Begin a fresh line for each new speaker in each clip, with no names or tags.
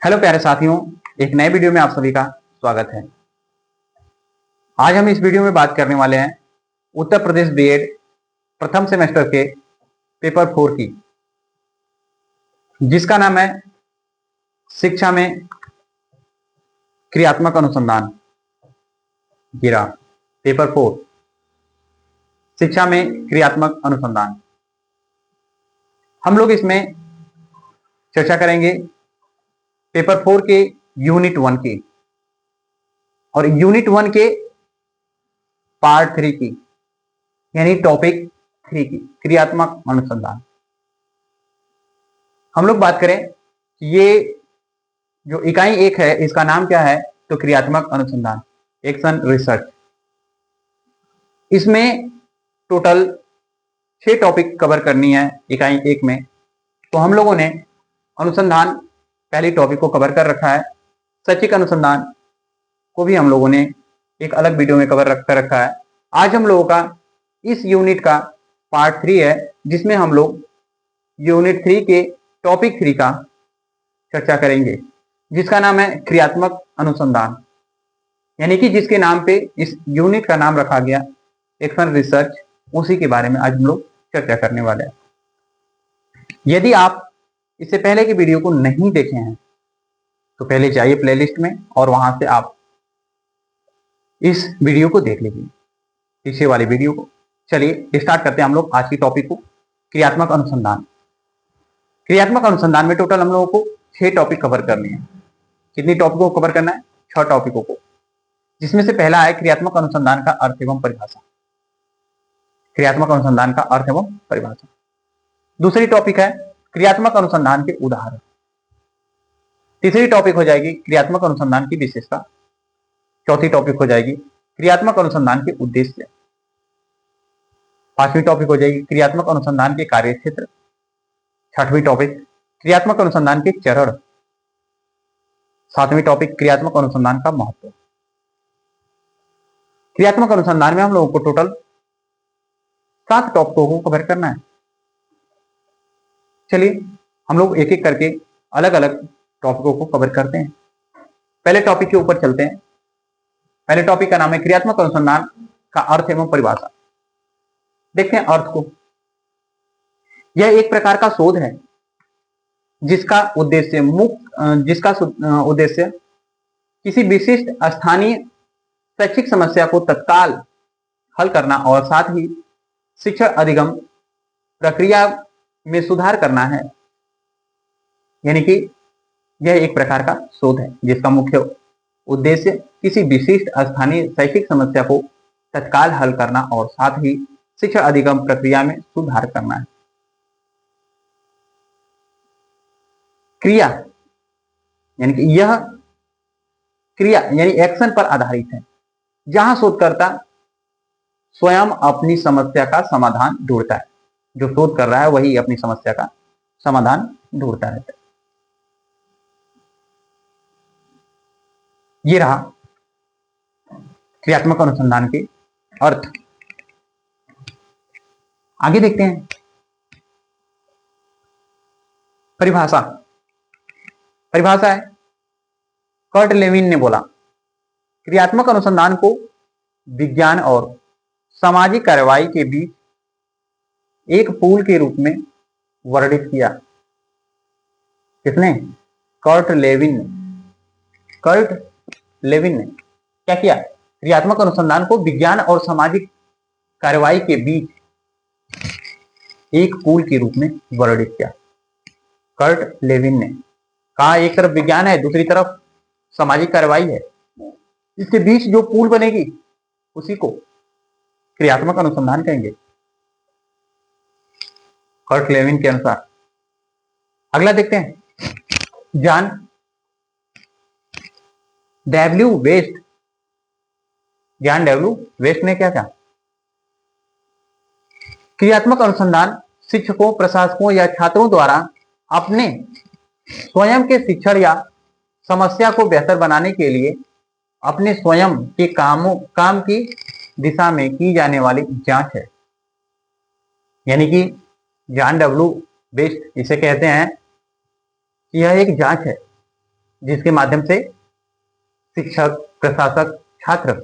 Hello प्यारे साथियों, एक नए वीडियो में आप सभी का स्वागत है। आज हम इस वीडियो में बात करने वाले हैं उत्तर प्रदेश बीएड प्रथम सेमेस्टर के पेपर 4 की, जिसका नाम है शिक्षा में क्रियात्मक अनुसंधान। गिरा पेपर 4 शिक्षा में क्रियात्मक अनुसंधान। हम लोग इसमें चर्चा करेंगे पेपर 4 के यूनिट 1 की और यूनिट 1 के पार्ट 3 की, यानी टॉपिक 3 की, क्रियात्मक अनुसंधान। हम लोग बात करें ये जो इकाई 1 है, इसका नाम क्या है? तो क्रियात्मक अनुसंधान, एक्शन रिसर्च। इसमें टोटल 6 टॉपिक कवर करनी है इकाई 1 में। तो हम लोगों ने अनुसंधान पहली टॉपिक को कवर कर रखा है। शैक्षिक अनुसंधान को भी हम लोगों ने एक अलग वीडियो में कवर कर रखा है। आज हम लोगों का इस यूनिट का पार्ट 3 है, जिसमें हम लोग यूनिट 3 के टॉपिक 3 का चर्चा करेंगे, जिसका नाम है क्रियात्मक अनुसंधान, यानी कि जिसके नाम पे इस यूनिट का नाम रखा गया एक्शन रिसर्च। उसी के बारे में आज हम लोग चर्चा करने वाले हैं। यदि आप इससे पहले की वीडियो को नहीं देखे हैं तो पहले जाइए प्लेलिस्ट में और वहां से आप इस वीडियो को देख लीजिए, पीछे वाली वीडियो को। चलिए स्टार्ट करते हैं हम लोग आज की टॉपिक को, क्रियात्मक अनुसंधान। क्रियात्मक अनुसंधान में टोटल हम लोगों को 6 टॉपिक कवर करने हैं। कितनी टॉपिकों को कवर करना है? 6 टॉपिकों को, जिसमें से पहला है क्रियात्मक अनुसंधान का अर्थ एवं परिभाषा। क्रियात्मक अनुसंधान का अर्थ एवं परिभाषा। दूसरी टॉपिक है क्रियात्मक अनुसंधान के उदाहरण। तीसरी टॉपिक हो जाएगी क्रियात्मक अनुसंधान की विशेषता। चौथी टॉपिक हो जाएगी क्रियात्मक अनुसंधान के उद्देश्य। पांचवी टॉपिक हो जाएगी क्रियात्मक अनुसंधान के कार्यक्षेत्र। छठवीं टॉपिक क्रियात्मक अनुसंधान के चरण। सातवीं टॉपिक क्रियात्मक अनुसंधान का महत्व। क्रियात्मक अनुसंधान में हम लोगों को टोटल 7 टॉपिकों को कवर करना है। चलिए हम लोग एक एक करके अलग अलग टॉपिकों को कवर करते हैं। पहले टॉपिक के ऊपर चलते हैं। पहले टॉपिक का नाम है क्रियात्मक अनुसंधान का अर्थ एवं परिभाषा। देखते हैं अर्थ को। यह एक प्रकार का शोध है जिसका उद्देश्य किसी विशिष्ट स्थानीय शैक्षिक समस्या को तत्काल हल करना और साथ ही शिक्षण अधिगम प्रक्रिया में सुधार करना है। यानी कि यह एक प्रकार का शोध है जिसका मुख्य उद्देश्य किसी विशिष्ट स्थानीय शैक्षिक समस्या को तत्काल हल करना और साथ ही शिक्षण अधिगम प्रक्रिया में सुधार करना है। क्रिया यानी कि यह क्रिया यानी एक्शन पर आधारित है, जहां शोधकर्ता स्वयं अपनी समस्या का समाधान ढूंढता है। जो शोध कर रहा है वही अपनी समस्या का समाधान ढूंढता रहता है। ये रहा क्रियात्मक अनुसंधान के अर्थ। आगे देखते हैं परिभाषा। परिभाषा है, कर्ट लेविन ने बोला, क्रियात्मक अनुसंधान को विज्ञान और सामाजिक कार्रवाई के बीच एक पुल के रूप में वर्णित किया। किसने? कर्ट लेविन ने। कर्ट लेविन ने क्या किया? क्रियात्मक अनुसंधान को विज्ञान और सामाजिक कार्रवाई के बीच एक पुल के रूप में वर्णित किया। कर्ट लेविन ने कहा एक तरफ विज्ञान है, दूसरी तरफ सामाजिक कार्रवाई है, इसके बीच जो पुल बनेगी उसी को क्रियात्मक अनुसंधान कहेंगे, कर्ट लेविन के अनुसार। अगला देखते हैं John W West. John W West ने क्या कहा? क्रियात्मक अनुसंधान शिक्षकों, प्रशासकों या छात्रों द्वारा अपने स्वयं के शिक्षण या समस्या को बेहतर बनाने के लिए अपने स्वयं के काम की दिशा में की जाने वाली जांच है। यानी कि जॉन डब्ल्यू वेस्ट इसे कहते हैं कि यह एक जांच है जिसके माध्यम से शिक्षक, प्रशासक, छात्र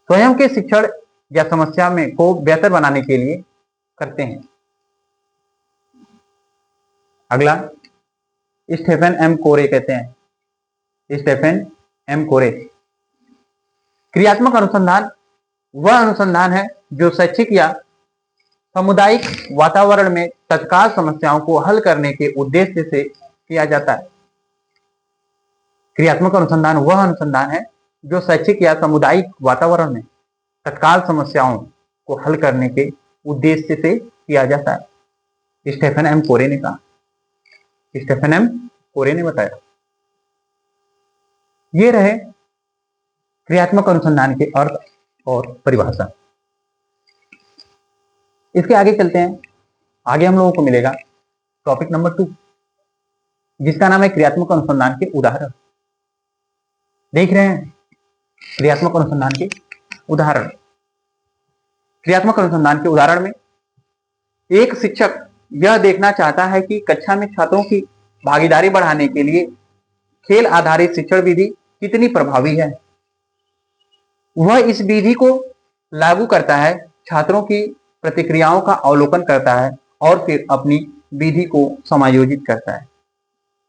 स्वयं के शिक्षण या समस्या में को बेहतर बनाने के लिए करते हैं। अगला स्टीफन एम कोरे कहते हैं, स्टीफन एम कोरे। क्रियात्मक अनुसंधान वह अनुसंधान है जो शैक्षिक या सामुदायिक वातावरण में तत्काल समस्याओं को हल करने के उद्देश्य से किया जाता है। क्रियात्मक अनुसंधान वह अनुसंधान है जो शैक्षिक या सामुदायिक वातावरण में तत्काल समस्याओं को हल करने के उद्देश्य से किया जाता है। स्टीफन एम कोरे ने कहा, स्टीफन एम कोरे ने बताया। ये रहे क्रियात्मक अनुसंधान के अर्थ और परिभाषा। इसके आगे चलते हैं। आगे हम लोगों को मिलेगा टॉपिक नंबर 2, जिसका नाम है क्रियात्मक अनुसंधान के उदाहरण। देख रहे हैं क्रियात्मक अनुसंधान के उदाहरण। क्रियात्मक अनुसंधान के उदाहरण में एक शिक्षक यह देखना चाहता है कि कक्षा में छात्रों की भागीदारी बढ़ाने के लिए खेल आधारित शिक्षण विधि कितनी प्रभावी है। वह इस विधि को लागू करता है, छात्रों की प्रतिक्रियाओं का अवलोकन करता है और फिर अपनी विधि को समायोजित करता है।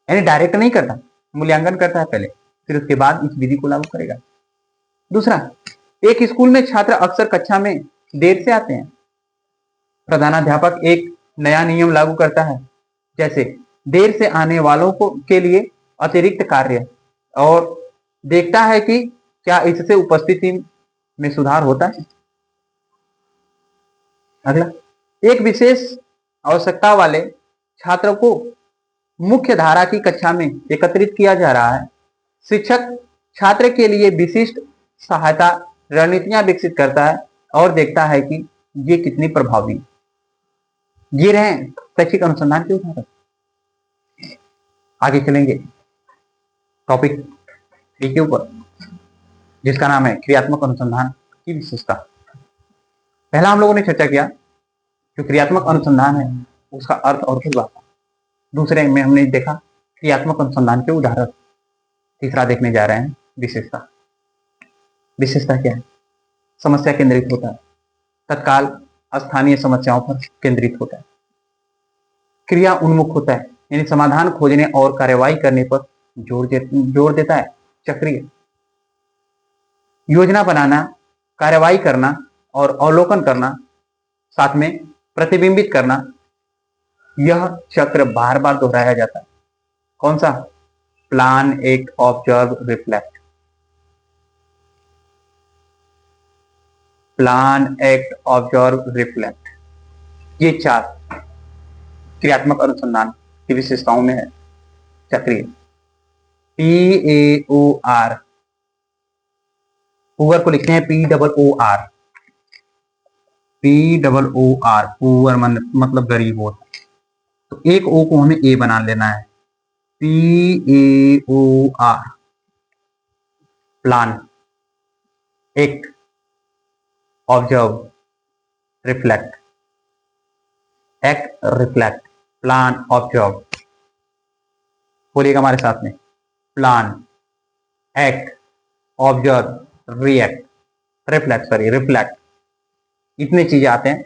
यानी डायरेक्ट नहीं करता, मूल्यांकन करता है पहले, फिर उसके बाद इस विधि को लागू करेगा। दूसरा, एक स्कूल में छात्र अक्सर कक्षा में देर से आते हैं। प्रधानाध्यापक एक नया नियम लागू करता है, जैसे देर से आने वालों के लिए अतिरिक्त कार्य, और देखता है कि क्या इससे उपस्थिति में सुधार होता है। अगला, एक विशेष आवश्यकता वाले छात्र को मुख्य धारा की कक्षा में एकत्रित किया जा रहा है। शिक्षक छात्र के लिए विशिष्ट सहायता रणनीतियां विकसित करता है और देखता है कि ये कितनी प्रभावी। ये रहे शैक्षिक अनुसंधान के उदाहरण। आगे चलेंगे टॉपिक 3 के ऊपर, जिसका नाम है क्रियात्मक अनुसंधान की विशेषता। पहला हम लोगों ने चर्चा किया जो क्रियात्मक अनुसंधान है उसका अर्थ और परिभाषा। दूसरे में हमने देखा क्रियात्मक अनुसंधान के उदाहरण। तीसरा देखने जा रहे हैं विशेषता। विशेषता क्या है? समस्या केंद्रित होता है, तत्काल स्थानीय समस्याओं पर केंद्रित होता है, क्रिया उन्मुख होता है, यानी समाधान खोजने और कार्रवाई करने पर जोर देता है, चक्रीय, योजना बनाना, कार्रवाई करना और अवलोकन करना, साथ में प्रतिबिंबित करना, यह चक्र बार बार दोहराया जाता है। कौन सा? Plan, act, observe, reflect. Plan, act, observe, reflect, ये 4 क्रियात्मक अनुसंधान की विशेषताओं में है। चक्रीय, PAOR, पुअर को लिखते हैं POOR। POOR, पुअर मतलब गरीब होता। तो एक ओ को हमें ए बना लेना है। PAOR, plan, act, observe, reflect. Act, reflect, plan, observe. बोलिएगा हमारे साथ में, प्लान, एक्ट, ऑब्जर्व, रिफ्लेक्ट। इतने चीजें आते हैं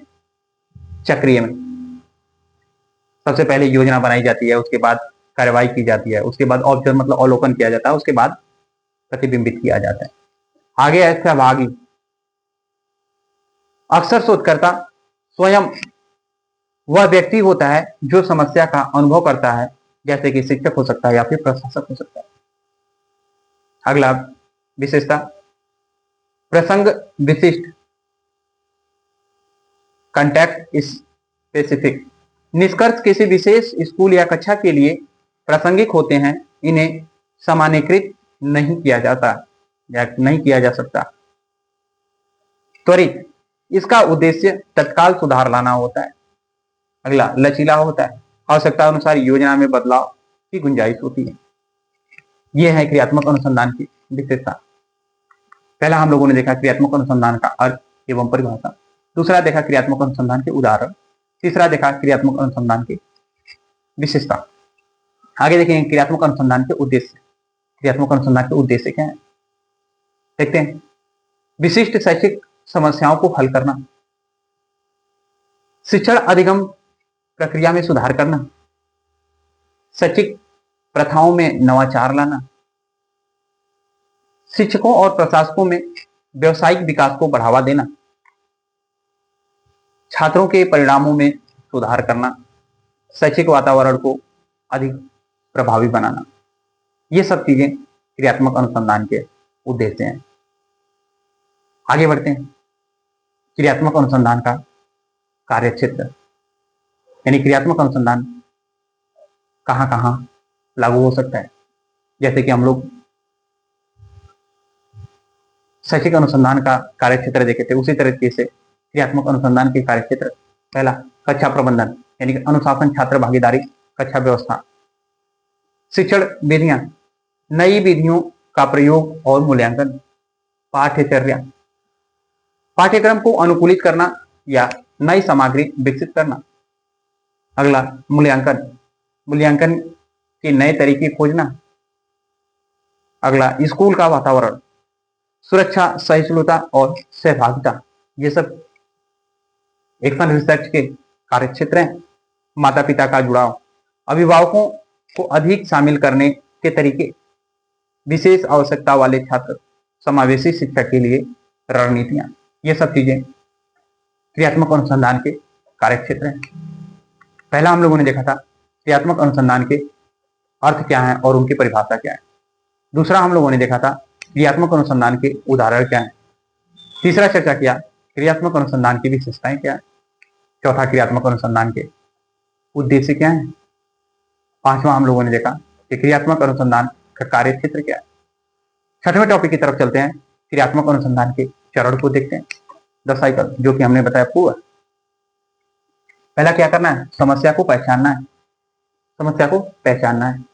चक्रीय में। सबसे पहले योजना बनाई जाती है, उसके बाद कार्रवाई की जाती है, उसके बाद ऑब्जर्व मतलब अवलोकन किया जाता है, उसके बाद प्रतिबिंबित किया जाता है। आगे है सहभागी। अक्सर शोधकर्ता स्वयं वह व्यक्ति होता है जो समस्या का अनुभव करता है, जैसे कि शिक्षक हो सकता है या फिर प्रशासक हो सकता है। अगला विशेषता, प्रसंग विशिष्ट, कंटेक्ट स्पेसिफिक। निष्कर्ष किसी विशेष स्कूल या कक्षा के लिए प्रासंगिक होते हैं, इन्हें सामान्यीकृत नहीं किया जाता या नहीं किया जा सकता। त्वरित, इसका उद्देश्य तत्काल सुधार लाना होता है। अगला लचीला होता है, आवश्यकता अनुसार योजना में बदलाव की गुंजाइश होती है। यह है क्रियात्मक अनुसंधान की विशेषता। पहला हम लोगों ने देखा क्रियात्मक अनुसंधान का अर्थ एवं परिभाषा। दूसरा देखा क्रियात्मक अनुसंधान के उदाहरण। तीसरा देखा क्रियात्मक अनुसंधान की विशेषता। आगे देखेंगे क्रियात्मक अनुसंधान के उद्देश्य। क्रियात्मक अनुसंधान के उद्देश्य क्या है देखते हैं। विशिष्ट शैक्षिक समस्याओं को हल करना, शिक्षण अधिगम प्रक्रिया में सुधार करना, शैक्षिक प्रथाओं में नवाचार लाना, शिक्षकों और प्रशासकों में व्यवसायिक विकास को बढ़ावा देना, छात्रों के परिणामों में सुधार करना, शैक्षिक वातावरण को अधिक प्रभावी बनाना। ये सब चीजें क्रियात्मक अनुसंधान के उद्देश्य हैं। आगे बढ़ते हैं। क्रियात्मक अनुसंधान का कार्यक्षेत्र, यानी क्रियात्मक अनुसंधान कहां कहां लागू हो सकता है। जैसे कि हम लोग शैक्षिक अनुसंधान का कार्यक्षेत्र देखे थे, उसी तरीके से क्रियात्मक अनुसंधान के कार्यक्षेत्र, पहला कक्षा प्रबंधन यानी कि अनुशासन, छात्र भागीदारी, कक्षा व्यवस्था, शिक्षण विधियां, नई विधियों का प्रयोग और मूल्यांकन, पाठ्यचर्या, पाठ्यक्रम को अनुकूलित करना या नई सामग्री विकसित करना। अगला मूल्यांकन, मूल्यांकन के नए तरीके खोजना। अगला स्कूल का वातावरण, सुरक्षा, सहिष्णुता और सहभागिता, ये सब एक्शन रिसर्च के कार्यक्षेत्र हैं। माता पिता का जुड़ाव, अभिभावकों को अधिक शामिल करने के तरीके, विशेष आवश्यकता वाले छात्र, समावेशी शिक्षा के लिए रणनीतियां, ये सब चीजें क्रियात्मक अनुसंधान के कार्यक्षेत्र हैं। पहला हम लोगों ने देखा था क्रियात्मक अनुसंधान के अर्थ क्या है और उनकी परिभाषा क्या है। दूसरा हम लोगों ने देखा था क्रियात्मक अनुसंधान के उदाहरण क्या है। तीसरा चर्चा किया क्रियात्मक अनुसंधान की विशेषताएं क्या है। चौथा क्रियात्मक अनुसंधान के उद्देश्य क्या है। पांचवा हम लोगों ने देखा कि क्रियात्मक अनुसंधान का कार्यक्षेत्र क्या है। छठवें टॉपिक की तरफ चलते हैं, क्रियात्मक अनुसंधान के चरण को देखते हैं, द साइकिल, जो कि हमने बताया पूर्व। पहला क्या करना है, समस्या को पहचानना है, समस्या को पहचानना है,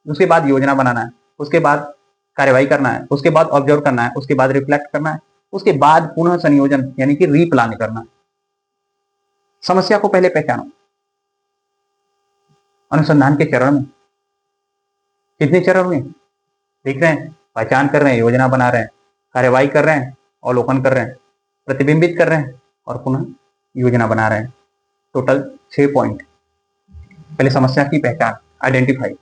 उसके बाद योजना बनाना है, उसके बाद कार्यवाही करना है, उसके बाद ऑब्जर्व करना है, उसके बाद रिफ्लेक्ट करना है, उसके बाद पुनः संयोजन यानी कि रीप्लान करना है। समस्या को पहले पहचानो। अनुसंधान के चरण में कितने चरण में देख रहे हैं, पहचान कर रहे हैं, योजना बना रहे हैं, कार्यवाही कर रहे हैं, अवलोकन कर रहे हैं, प्रतिबिंबित कर रहे हैं और पुनः योजना बना रहे हैं। Total 6 point. पहले समस्या की पहचान, आइडेंटिफाई।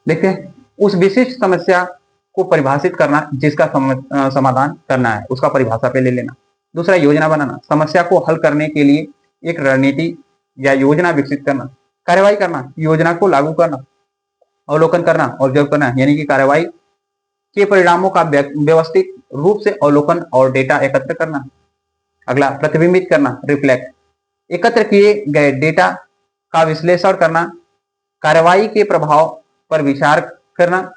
देखते हैं उस विशिष्ट समस्या को परिभाषित करना, जिसका समाधान करना है उसका परिभाषा पे ले लेना। दूसरा योजना बनाना, समस्या को हल करने के लिए एक रणनीति या योजना विकसित करना। कार्यवाही करना, योजना को लागू करना। अवलोकन करना, ऑब्जर्व करना, यानी कि कार्यवाही के परिणामों का व्यवस्थित रूप से अवलोकन और डेटा एकत्र करना। अगला प्रतिबिंबित करना, रिफ्लेक्ट, एकत्र किए गए डेटा का विश्लेषण करना, कार्यवाही के प्रभाव पर विचार करना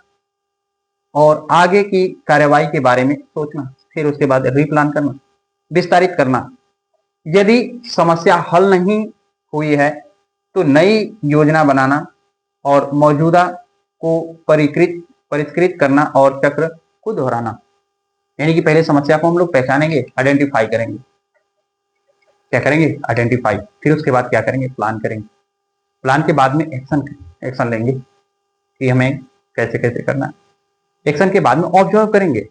और आगे की कार्यवाही के बारे में सोचना। फिर उसके बाद रीप्लान करना, विस्तारित करना। यदि समस्या हल नहीं हुई है तो नई योजना बनाना और मौजूदा को परिष्कृत करना और चक्र को दोहराना। यानी कि पहले समस्या को हम लोग पहचानेंगे, आइडेंटिफाई करेंगे। क्या करेंगे, आइडेंटिफाई। फिर उसके बाद क्या करेंगे, प्लान करेंगे। प्लान के बाद में एक्शन लेंगे कि हमें कैसे कैसे करना है। एक्शन के बाद में ऑब्जर्व करेंगे,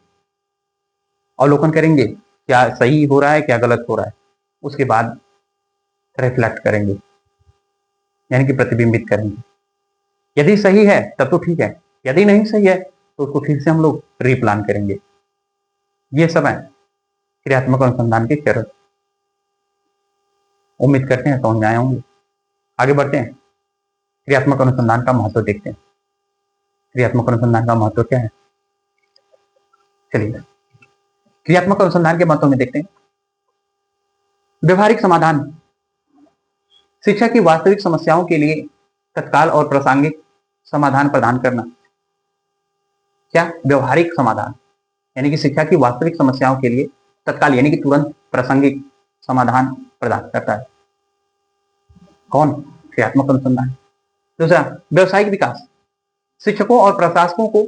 अवलोकन करेंगे, क्या सही हो रहा है, क्या गलत हो रहा है। उसके बाद रिफ्लेक्ट करेंगे, यानी कि प्रतिबिंबित करेंगे। यदि सही है तब तो ठीक है, यदि नहीं सही है तो उसको फिर से हम लोग रीप्लान करेंगे। ये सब है क्रियात्मक अनुसंधान के चरण। उम्मीद करते हैं समझ आए होंगे। आगे बढ़ते हैं, क्रियात्मक अनुसंधान का महत्व देखते हैं। क्रियात्मक अनुसंधान का महत्व क्या है, चलिए क्रियात्मक अनुसंधान के महत्व में देखते हैं। व्यवहारिक समाधान, शिक्षा की वास्तविक समस्याओं के लिए तत्काल और प्रासंगिक समाधान प्रदान करना। क्या, व्यवहारिक समाधान, यानी कि शिक्षा की वास्तविक समस्याओं के लिए तत्काल यानी कि तुरंत प्रासंगिक समाधान प्रदान करता है। कौन, क्रियात्मक अनुसंधान। दूसरा, व्यवसायिक विकास, शिक्षकों और प्रशासकों को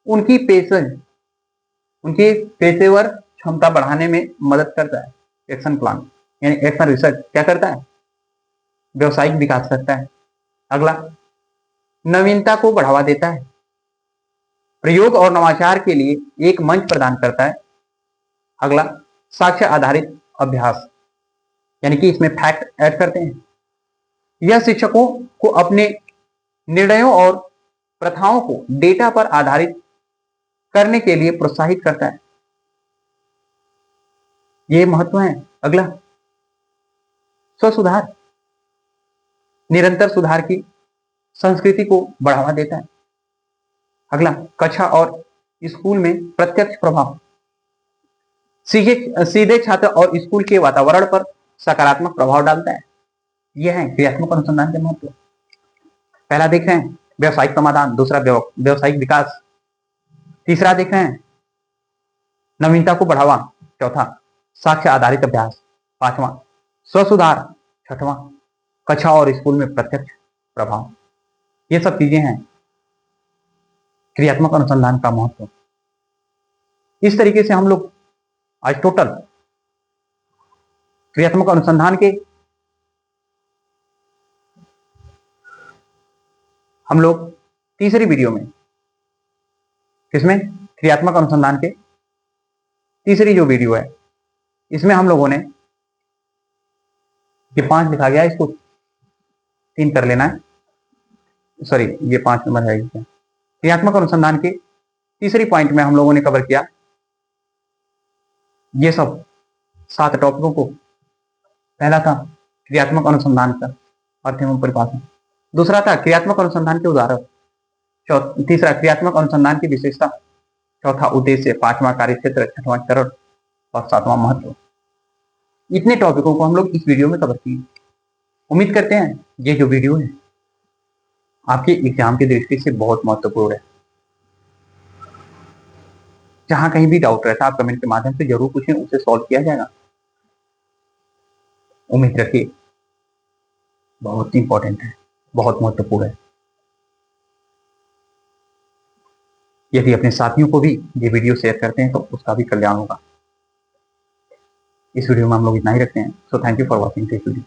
उनकी पेशेवर क्षमता बढ़ाने में मदद करता है। एक्शन प्लान यानी एक्शन रिसर्च क्या करता है, व्यवसायिक विकास करता है। अगला, नवीनता को बढ़ावा देता है, प्रयोग और नवाचार के लिए एक मंच प्रदान करता है। अगला, साक्ष्य आधारित अभ्यास, यानी कि इसमें फैक्ट ऐड करते हैं। यह शिक्षकों को अपने निर्णयों और प्रथाओं को डेटा पर आधारित करने के लिए प्रोत्साहित करता है। ये महत्व है। अगला, स्वसुधार, निरंतर सुधार की संस्कृति को बढ़ावा देता है। अगला, कक्षा और स्कूल में प्रत्यक्ष प्रभाव, सीधे छात्र और स्कूल के वातावरण पर सकारात्मक प्रभाव डालता है। यह है क्रियात्मक अनुसंधान के महत्व। पहला देख रहे हैं व्यवसायिक समाधान, दूसरा व्यवसायिक विकास, तीसरा देख रहे हैं नवीनता को बढ़ावा, चौथा साक्ष्य आधारित अभ्यास, पांचवा स्वसुधार, छठवां कक्षा और स्कूल में प्रत्यक्ष प्रभाव। ये सब चीजें हैं क्रियात्मक अनुसंधान का महत्व। इस तरीके से हम लोग आज टोटल क्रियात्मक अनुसंधान के हम लोग तीसरी वीडियो में, इसमें क्रियात्मक अनुसंधान के तीसरी जो वीडियो है, इसमें हम लोगों ने ये 5 लिखा गया है, इसको 3 कर लेना है, सॉरी ये 5 नंबर है। क्रियात्मक अनुसंधान के तीसरी पॉइंट में हम लोगों ने कवर किया ये सब 7 टॉपिकों को। पहला था क्रियात्मक अनुसंधान का अर्थ एवं परिभाषा, दूसरा था क्रियात्मक अनुसंधान के उदाहरण, तीसरा क्रियात्मक अनुसंधान की विशेषता, चौथा उद्देश्य, पांचवा कार्यक्षेत्र, छठवां चरण और सातवां महत्व। इतने टॉपिकों को हम लोग इस वीडियो में कवर किए। उम्मीद करते हैं ये जो वीडियो है आपके एग्जाम की दृष्टि से बहुत महत्वपूर्ण है। जहां कहीं भी डाउट रहता है आप कमेंट के माध्यम से जरूर पूछें, उसे सॉल्व किया जाएगा। उम्मीद रखिए, बहुत इंपॉर्टेंट है, बहुत महत्वपूर्ण है। यदि अपने साथियों को भी ये वीडियो शेयर करते हैं तो उसका भी कल्याण होगा। इस वीडियो में हम लोग इतना ही रखते हैं। So thank you for watching this video.